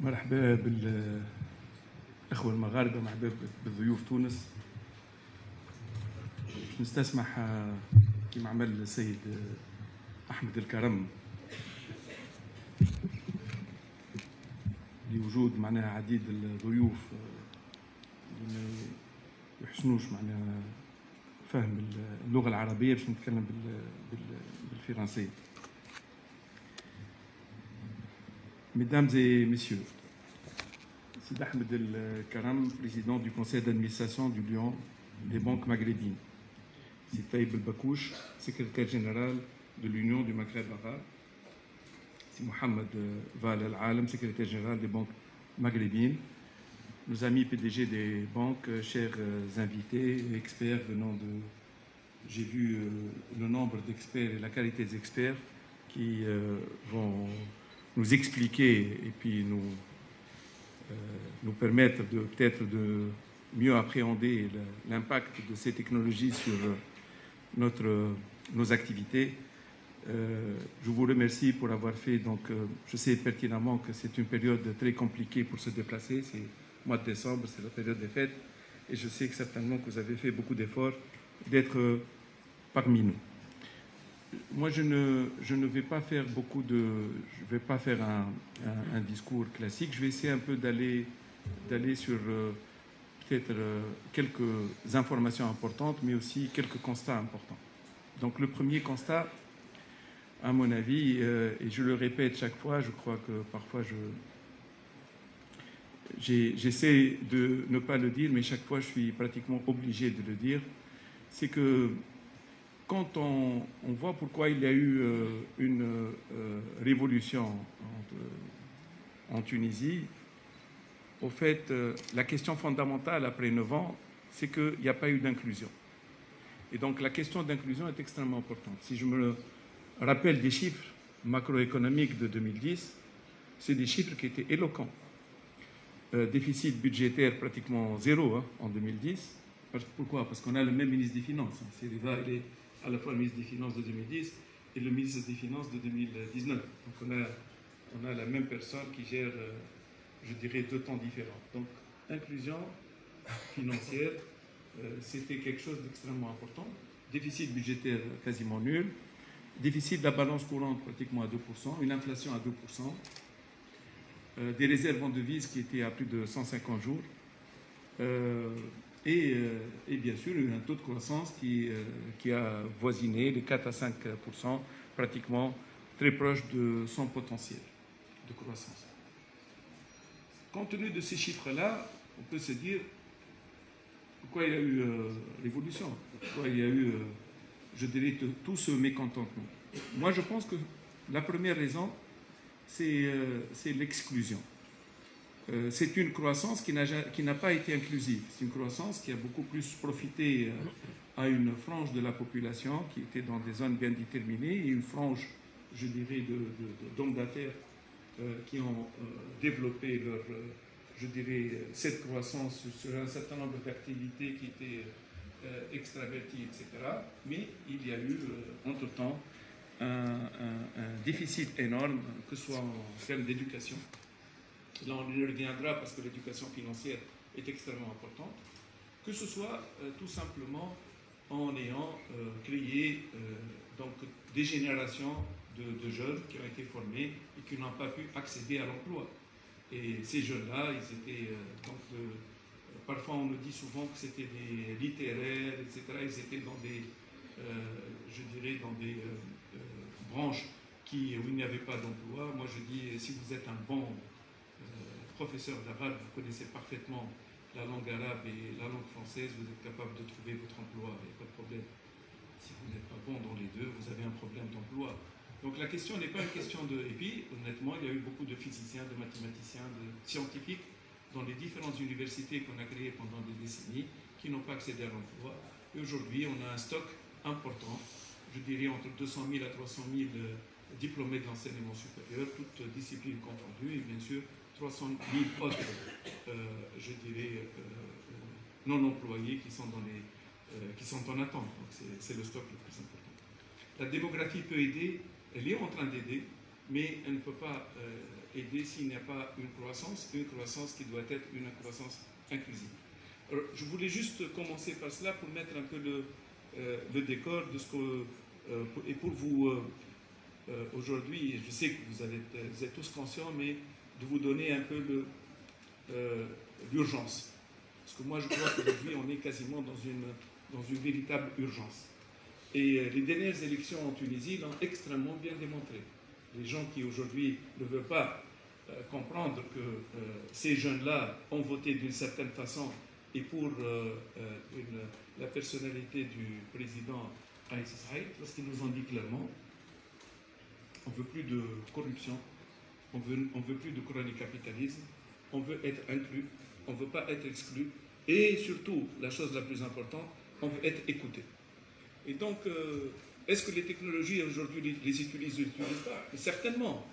مرحبا بالإخوة المغاربة، مرحبا بالضيوف تونس. نستسمح كما عمل السيد أحمد الكرم لوجود معناها عديد الضيوف اللي ما يحسنوش معناها فهم اللغة العربية باش نتكلم بالفرنسية. Mesdames et messieurs, c'est Ahmed El Karam, président du conseil d'administration du Lion des banques maghrébines. C'est Taïb El Bakouche, secrétaire général de l'Union du Maghreb arabe. C'est Mohamed Val El Alam, secrétaire général des banques maghrébines. Nos amis PDG des banques, chers invités et experts venant de... J'ai vu le nombre d'experts et la qualité des experts qui vont nous expliquer et puis nous permettre de peut-être de mieux appréhender l'impact de ces technologies sur nos activités. Je vous remercie pour avoir fait. Donc, je sais pertinemment que c'est une période très compliquée pour se déplacer. C'est le mois de décembre, c'est la période des fêtes, et je sais que certainement que vous avez fait beaucoup d'efforts d'être parmi nous. Moi, je ne vais pas faire je vais pas faire un discours classique. Je vais essayer un peu d'aller sur peut-être quelques informations importantes, mais aussi quelques constats importants. Donc, le premier constat, à mon avis, et je le répète chaque fois, je crois que parfois j'essaie de ne pas le dire, mais chaque fois je suis pratiquement obligé de le dire, c'est que quand on voit pourquoi il y a eu une révolution en Tunisie, au fait, la question fondamentale après 9 ans, c'est qu'il n'y a pas eu d'inclusion. Et donc la question d'inclusion est extrêmement importante. Si je me rappelle des chiffres macroéconomiques de 2010, c'est des chiffres qui étaient éloquents. Déficit budgétaire pratiquement zéro en 2010. Pourquoi? Parce qu'on a le même ministre des Finances. C'est il est à la fois le ministre des Finances de 2010 et le ministre des Finances de 2019. Donc on a la même personne qui gère, je dirais, 2 temps différents. Donc inclusion financière, c'était quelque chose d'extrêmement important. Déficit budgétaire quasiment nul. Déficit de la balance courante pratiquement à 2%, une inflation à 2%, des réserves en devises qui étaient à plus de 150 jours, et bien sûr un taux de croissance qui a voisiné les 4 à 5%, pratiquement très proche de son potentiel de croissance. Compte tenu de ces chiffres-là, on peut se dire pourquoi il y a eu l'évolution, pourquoi il y a eu, je dirais, tout ce mécontentement. Moi, je pense que la première raison, c'est l'exclusion. C'est une croissance qui n'a pas été inclusive. C'est une croissance qui a beaucoup plus profité à une frange de la population qui était dans des zones bien déterminées et une frange, je dirais, d'hommes d'affaires qui ont développé je dirais, cette croissance sur un certain nombre d'activités qui étaient extraverties, etc. Mais il y a eu, entre-temps, un déficit énorme, que ce soit en termes d'éducation. Là, on y reviendra parce que l'éducation financière est extrêmement importante, que ce soit tout simplement en ayant créé donc des générations de jeunes qui ont été formés et qui n'ont pas pu accéder à l'emploi. Et ces jeunes-là, ils étaient parfois on nous dit souvent que c'était des littéraires, etc. Ils étaient dans des, je dirais, dans des branches où il n'y avait pas d'emploi. Moi, je dis, si vous êtes un bon professeur d'arabe, vous connaissez parfaitement la langue arabe et la langue française, vous êtes capable de trouver votre emploi, il n'y a pas de problème. Si vous n'êtes pas bon dans les deux, vous avez un problème d'emploi. Donc la question n'est pas une question de... Et puis, honnêtement, il y a eu beaucoup de physiciens, de mathématiciens, de scientifiques dans les différentes universités qu'on a créées pendant des décennies qui n'ont pas accédé à l'emploi. Et aujourd'hui, on a un stock important, je dirais entre 200 000 à 300 000 diplômés de l'enseignement supérieur, toutes disciplines confondues, et bien sûr 300 000 autres, je dirais, non employés qui sont en attente. Donc c'est le stock le plus important. La démographie peut aider, elle est en train d'aider, mais elle ne peut pas aider s'il n'y a pas une croissance qui doit être une croissance inclusive. Alors, je voulais juste commencer par cela pour mettre un peu le décor de ce que... et pour vous, aujourd'hui, je sais que vous êtes tous conscients, mais de vous donner un peu l'urgence. Parce que moi, je crois qu'aujourd'hui, on est quasiment dans une véritable urgence. Et les dernières élections en Tunisie l'ont extrêmement bien démontré. Les gens qui aujourd'hui ne veulent pas comprendre que ces jeunes-là ont voté d'une certaine façon et pour la personnalité du président Kais Saïed, parce qu'ils nous ont dit clairement, on ne veut plus de corruption, on veut plus de capitalisme, on veut être inclus, on ne veut pas être exclu, et surtout, la chose la plus importante, on veut être écouté. Et donc, est-ce que les technologies aujourd'hui les utilisent ou ne les utilisent pas? Certainement.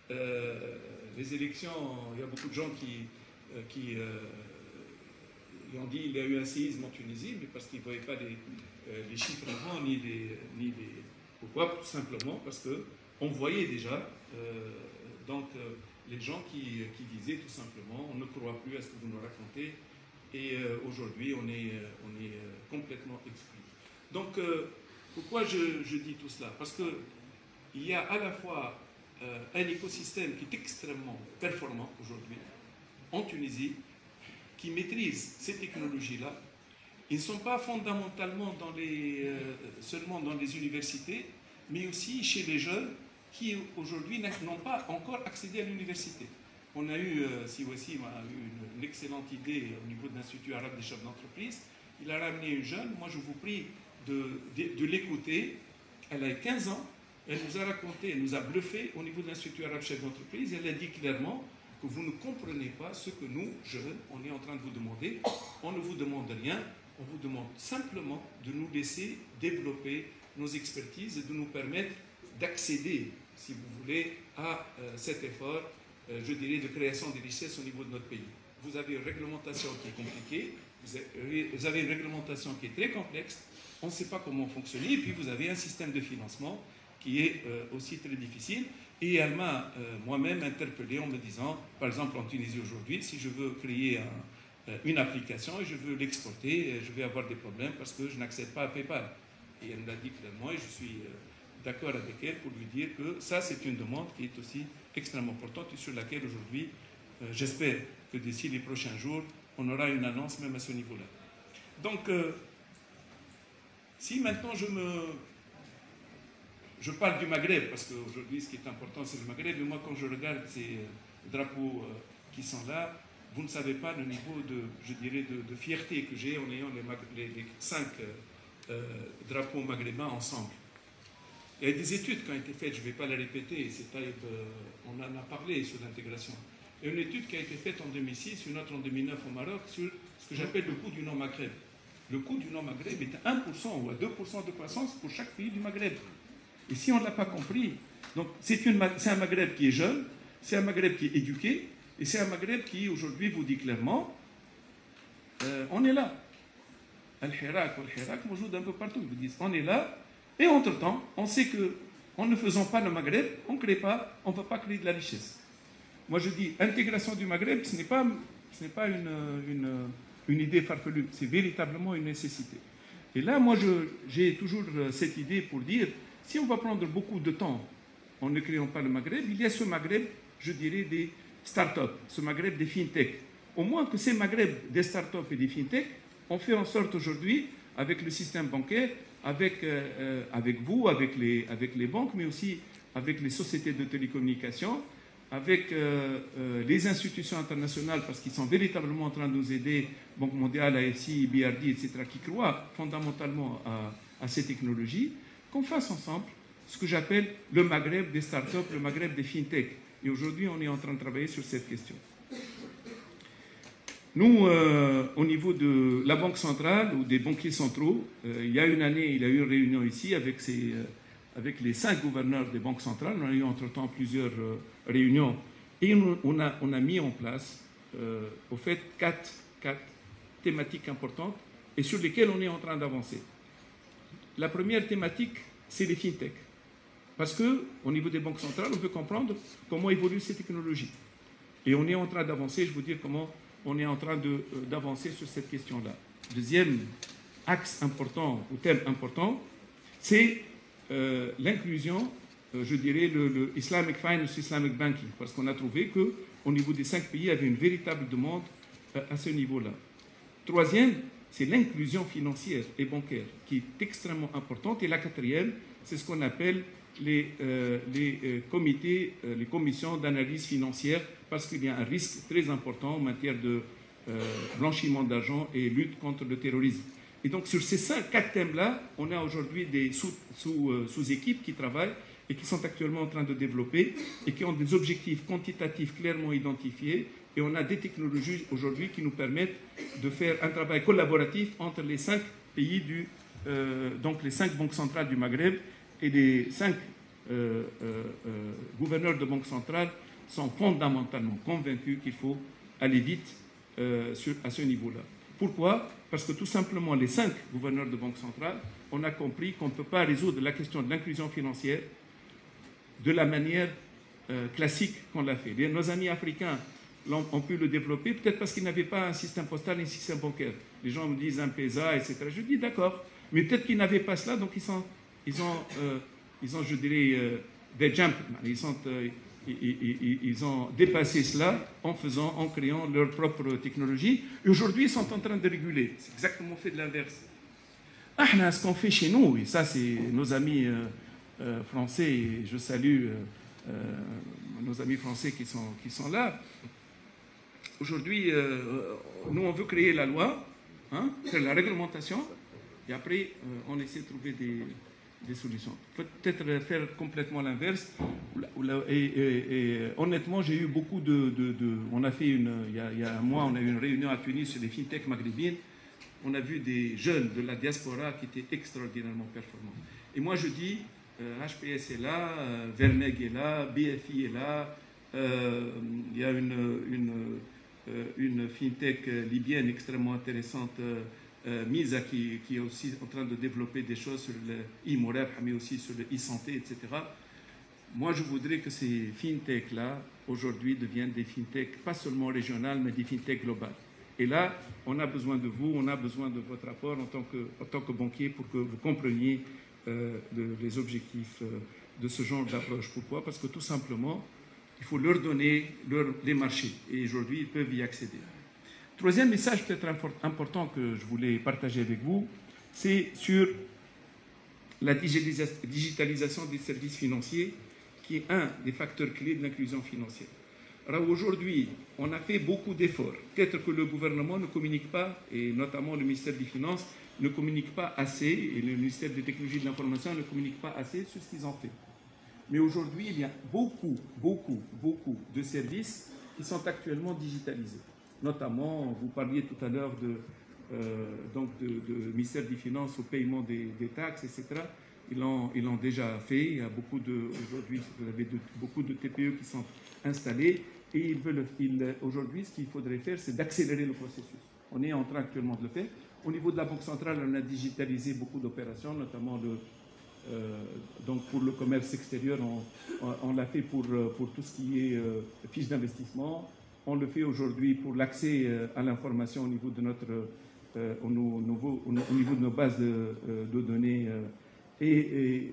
Les élections, il y a beaucoup de gens qui ont dit qu'il y a eu un séisme en Tunisie, mais parce qu'ils ne voyaient pas les chiffres avant, ni les... Pourquoi? Tout simplement parce qu'on voyait déjà les gens qui disaient tout simplement on ne croit plus à ce que vous nous racontez, et aujourd'hui on est complètement exclu. Donc pourquoi je dis tout cela? Parce qu'il y a à la fois un écosystème qui est extrêmement performant aujourd'hui en Tunisie, qui maîtrise ces technologies-là. Ils ne sont pas fondamentalement seulement dans les universités, mais aussi chez les jeunes qui aujourd'hui n'ont pas encore accédé à l'université. On a eu, si Wassim a eu une excellente idée au niveau de l'Institut arabe des chefs d'entreprise. Il a ramené une jeune, moi je vous prie de l'écouter. Elle a 15 ans, elle nous a raconté, elle nous a bluffé au niveau de l'Institut arabe chef d'entreprise. Elle a dit clairement que vous ne comprenez pas ce que nous, jeunes, on est en train de vous demander. On ne vous demande rien, on vous demande simplement de nous laisser développer nos expertises et de nous permettre d'accéder, si vous voulez, à cet effort, je dirais, de création des richesses au niveau de notre pays. Vous avez une réglementation qui est compliquée, vous avez une réglementation qui est très complexe, on ne sait pas comment fonctionner, et puis vous avez un système de financement qui est aussi très difficile. Et elle m'a moi-même interpellé en me disant, par exemple en Tunisie aujourd'hui, si je veux créer une application et je veux l'exporter, je vais avoir des problèmes parce que je n'accède pas à PayPal. Et elle me l'a dit clairement et je suis d'accord avec elle pour lui dire que ça c'est une demande qui est aussi extrêmement importante et sur laquelle aujourd'hui, j'espère que d'ici les prochains jours, on aura une annonce même à ce niveau-là. Donc, si maintenant je parle du Maghreb, parce qu'aujourd'hui ce qui est important c'est le Maghreb, et moi quand je regarde ces drapeaux qui sont là, vous ne savez pas le niveau je dirais, de fierté que j'ai en ayant les 5 drapeaux maghrébins ensemble. Il y a des études qui ont été faites, je ne vais pas les répéter, on en a parlé sur l'intégration. Il y a une étude qui a été faite en 2006, une autre en 2009 au Maroc, sur ce que j'appelle le coût du non-Maghreb. Le coût du non-Maghreb est à 1% ou à 2% de croissance pour chaque pays du Maghreb. Et si on ne l'a pas compris, donc c'est un Maghreb qui est jeune, c'est un Maghreb qui est éduqué, et c'est un Maghreb qui aujourd'hui vous dit clairement, on est là. Al-Hirak, موجود un peu partout, ils vous disent, on est là, et entre-temps, on sait qu'en ne faisant pas le Maghreb, on ne crée pas, on ne peut pas créer de la richesse. Moi je dis, intégration du Maghreb, ce n'est pas une idée farfelue, c'est véritablement une nécessité. Et là, moi j'ai toujours cette idée pour dire, si on va prendre beaucoup de temps en ne créant pas le Maghreb, il y a ce Maghreb, je dirais, des start-up, ce Maghreb des fintech. Au moins que ces Maghreb des start-up et des fintech, on fait en sorte aujourd'hui, avec le système bancaire, avec vous, avec les banques, mais aussi avec les sociétés de télécommunications, avec les institutions internationales, parce qu'ils sont véritablement en train de nous aider, Banque mondiale, AFC, BRD, etc., qui croient fondamentalement à ces technologies, qu'on fasse ensemble ce que j'appelle le Maghreb des start-up, le Maghreb des fintech. Et aujourd'hui, on est en train de travailler sur cette question. Nous, au niveau de la Banque centrale ou des banquiers centraux, il y a une année, il y a eu une réunion ici avec les 5 gouverneurs des banques centrales. On a eu entre-temps plusieurs réunions et on a mis en place, au fait, 4 thématiques importantes et sur lesquelles on est en train d'avancer. La première thématique, c'est les fintech. Parce qu'au niveau des banques centrales, on veut comprendre comment évoluent ces technologies. Et on est en train d'avancer, je vous dire comment on est en train d'avancer sur cette question-là. Deuxième axe important, ou thème important, c'est l'inclusion, je dirais, le Islamic Finance, Islamic Banking, parce qu'on a trouvé qu'au niveau des 5 pays, il y avait une véritable demande à ce niveau-là. Troisième, c'est l'inclusion financière et bancaire, qui est extrêmement importante. Et la quatrième, c'est ce qu'on appelle les comités, les commissions d'analyse financière, parce qu'il y a un risque très important en matière de blanchiment d'argent et lutte contre le terrorisme. Et donc sur ces 4 thèmes-là, on a aujourd'hui des sous-équipes qui travaillent et qui sont actuellement en train de développer et qui ont des objectifs quantitatifs clairement identifiés. Et on a des technologies aujourd'hui qui nous permettent de faire un travail collaboratif entre les 5 pays, donc les 5 banques centrales du Maghreb, et les 5 gouverneurs de banques centrales sont fondamentalement convaincus qu'il faut aller vite à ce niveau-là. Pourquoi? Parce que tout simplement, les 5 gouverneurs de banques centrales, on a compris qu'on ne peut pas résoudre la question de l'inclusion financière de la manière classique qu'on l'a fait. Nos amis africains ont pu le développer, peut-être parce qu'ils n'avaient pas un système postal et un système bancaire. Les gens me disent un PESA, etc. Je dis d'accord, mais peut-être qu'ils n'avaient pas cela, donc ils ont je dirais, des jumps. Ils ont dépassé cela en créant leur propre technologie. Et aujourd'hui, ils sont en train de réguler. C'est exactement fait de l'inverse. Ce qu'on fait chez nous, et ça, c'est nos amis français, et je salue nos amis français qui sont là. Aujourd'hui, nous, on veut créer la loi, faire la réglementation, et après, on essaie de trouver des solutions. Peut-être faire complètement l'inverse. Et honnêtement, j'ai eu beaucoup on a fait il y a un mois, on a eu une réunion à Tunis sur les fintech maghrébines. On a vu des jeunes de la diaspora qui étaient extraordinairement performants. Et moi, je dis, HPS est là, Verneg est là, BFI est là, il y a une fintech libyenne extrêmement intéressante, Misa, qui est aussi en train de développer des choses sur le e-Morab, mais aussi sur le e-santé, etc. Moi, je voudrais que ces fintechs-là, aujourd'hui, deviennent des fintechs pas seulement régionales, mais des fintechs globales. Et là, on a besoin de vous, on a besoin de votre apport en tant que banquier pour que vous compreniez les objectifs de ce genre d'approche. Pourquoi? Parce que tout simplement, il faut leur donner les marchés. Et aujourd'hui, ils peuvent y accéder. Troisième message peut-être important que je voulais partager avec vous, c'est sur la digitalisation des services financiers, qui est un des facteurs clés de l'inclusion financière. Alors aujourd'hui, on a fait beaucoup d'efforts. Peut-être que le gouvernement ne communique pas, et notamment le ministère des Finances ne communique pas assez, et le ministère des Technologies de l'Information ne communique pas assez sur ce qu'ils ont fait. Mais aujourd'hui, il y a beaucoup de services qui sont actuellement digitalisés. Notamment, vous parliez tout à l'heure de ministère des Finances au paiement des taxes, etc. Ils l'ont déjà fait. Il y a aujourd'hui, vous avez beaucoup de TPE qui sont installés. Et aujourd'hui, ce qu'il faudrait faire, c'est d'accélérer le processus. On est en train actuellement de le faire. Au niveau de la Banque centrale, on a digitalisé beaucoup d'opérations, notamment donc pour le commerce extérieur, on l'a fait pour tout ce qui est fiche d'investissement. On le fait aujourd'hui pour l'accès à l'information au niveau de au niveau de nos bases de données. Et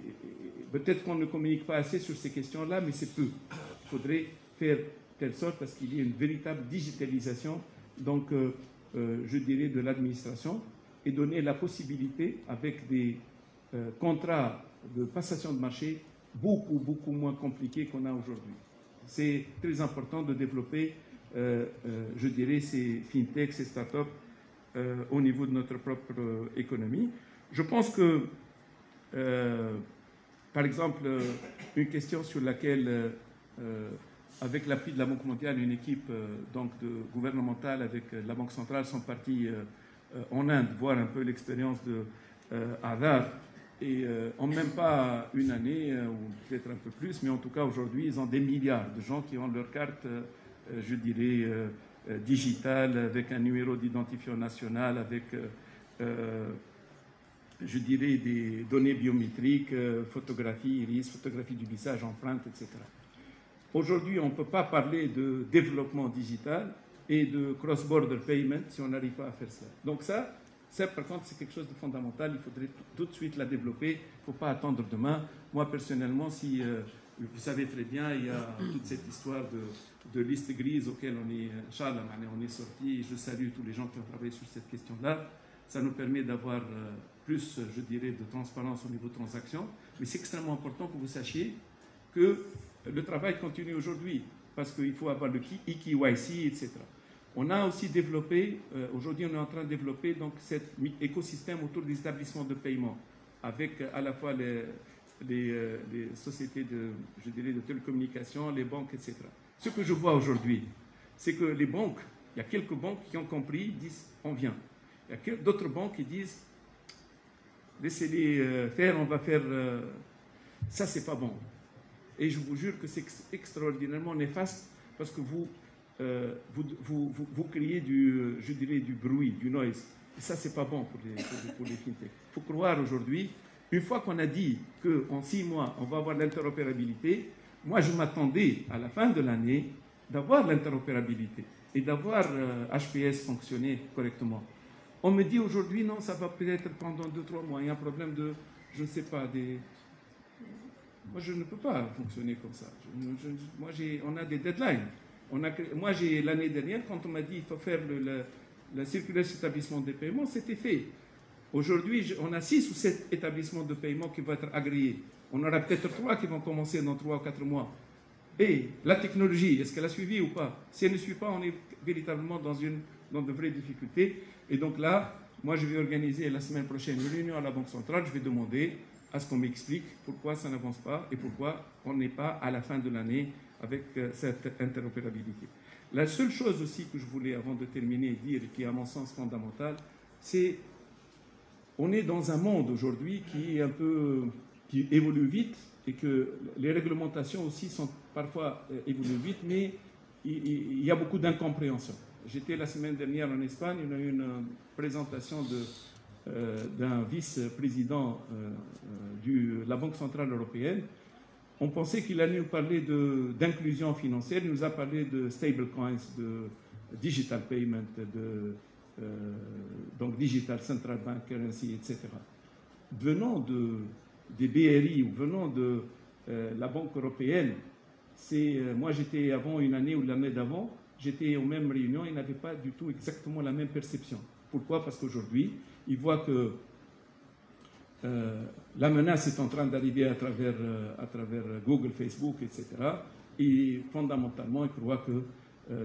peut-être qu'on ne communique pas assez sur ces questions-là, mais c'est peu. Il faudrait faire telle sorte parce qu'il y ait une véritable digitalisation, donc je dirais, de l'administration, et donner la possibilité, avec des contrats de passation de marché beaucoup moins compliqués qu'on a aujourd'hui. C'est très important de développer, je dirais, ces fintechs, ces startups au niveau de notre propre économie. Je pense que, par exemple, une question sur laquelle, avec l'appui de la Banque mondiale, une équipe gouvernementale avec la Banque centrale sont partis en Inde voir un peu l'expérience de Aadhaar. Et en même pas une année, ou peut-être un peu plus, mais en tout cas aujourd'hui, ils ont des milliards de gens qui ont leur carte, je dirais, digitale, avec un numéro d'identifiant national, avec je dirais, des données biométriques, photographie iris, photographie du visage, empreinte, etc. Aujourd'hui, on ne peut pas parler de développement digital et de cross-border payment si on n'arrive pas à faire cela. Donc ça, par contre, c'est quelque chose de fondamental. Il faudrait tout de suite la développer. Il ne faut pas attendre demain. Moi, personnellement, si vous savez très bien, il y a toute cette histoire de liste grise auquel on est sorti. Je salue tous les gens qui ont travaillé sur cette question-là. Ça nous permet d'avoir plus, je dirais, de transparence au niveau de transactions. Mais c'est extrêmement important que vous sachiez que le travail continue aujourd'hui parce qu'il faut avoir le EKYC, etc. On a aussi développé, aujourd'hui on est en train de développer donc, cet écosystème autour des établissements de paiement avec à la fois les sociétés de télécommunications, les banques, etc. Ce que je vois aujourd'hui, c'est que les banques, il y a quelques banques qui ont compris, disent on vient. Il y a d'autres banques qui disent laissez-les faire, on va faire... ça, c'est pas bon. Et je vous jure que c'est extraordinairement néfaste parce que vous créez je dirais, du bruit, du noise. Et ça, c'est pas bon pour les fintechs. Il faut croire aujourd'hui, une fois qu'on a dit qu'en 6 mois, on va avoir l'interopérabilité, moi, je m'attendais à la fin de l'année d'avoir l'interopérabilité et d'avoir HPS fonctionner correctement. On me dit aujourd'hui, non, ça va peut-être pendant 2-3 mois. Il y a un problème de, je ne sais pas, Moi, je ne peux pas fonctionner comme ça. On a des deadlines. Moi, l'année dernière, quand on m'a dit qu'il faut faire la circulaire d'établissement de paiement, c'était fait. Aujourd'hui, on a 6 ou 7 établissements de paiement qui vont être agréés. On aura peut-être 3 qui vont commencer dans 3 ou 4 mois. Et la technologie, est-ce qu'elle a suivi ou pas? Si elle ne suit pas, on est véritablement dans de vraies difficultés. Et donc là, moi, je vais organiser la semaine prochaine une réunion à la Banque centrale. Je vais demander à ce qu'on m'explique pourquoi ça n'avance pas et pourquoi on n'est pas à la fin de l'année avec cette interopérabilité. La seule chose aussi que je voulais, avant de terminer, dire, qui est à mon sens fondamentale, c'est on est dans un monde aujourd'hui qui évolue vite et que les réglementations aussi sont parfois évoluent vite, mais il y a beaucoup d'incompréhension. J'étais la semaine dernière en Espagne, on a eu une présentation d'un vice-président de la Banque centrale européenne. On pensait qu'il allait nous parler d'inclusion financière. Il nous a parlé de stablecoins, de digital payment, donc digital central bank currency, etc. Venant des BRI ou venant de la Banque européenne, moi j'étais avant une année ou l'année d'avant, j'étais aux mêmes réunions, ils n'avaient pas du tout exactement la même perception. Pourquoi? Parce qu'aujourd'hui, ils voient que la menace est en train d'arriver à travers Google, Facebook, etc. Et fondamentalement, ils croient que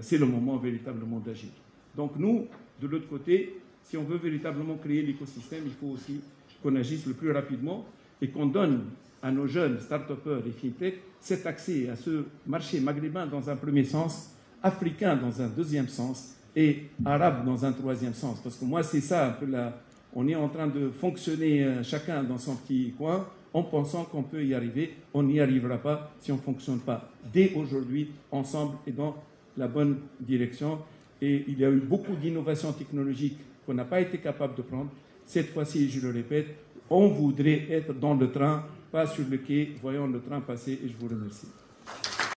c'est le moment véritablement d'agir. Donc nous, de l'autre côté, si on veut véritablement créer l'écosystème, il faut aussi qu'on agisse le plus rapidement et qu'on donne à nos jeunes start-upers et fintech cet accès à ce marché maghrébin dans un premier sens, africain dans un deuxième sens et arabe dans un troisième sens. Parce que moi, c'est ça un peu on est en train de fonctionner chacun dans son petit coin en pensant qu'on peut y arriver. On n'y arrivera pas si on ne fonctionne pas dès aujourd'hui, ensemble et dans la bonne direction. Et il y a eu beaucoup d'innovations technologiques qu'on n'a pas été capable de prendre. Cette fois-ci, je le répète, on voudrait être dans le train, pas sur le quai, voyant le train passer, et je vous remercie.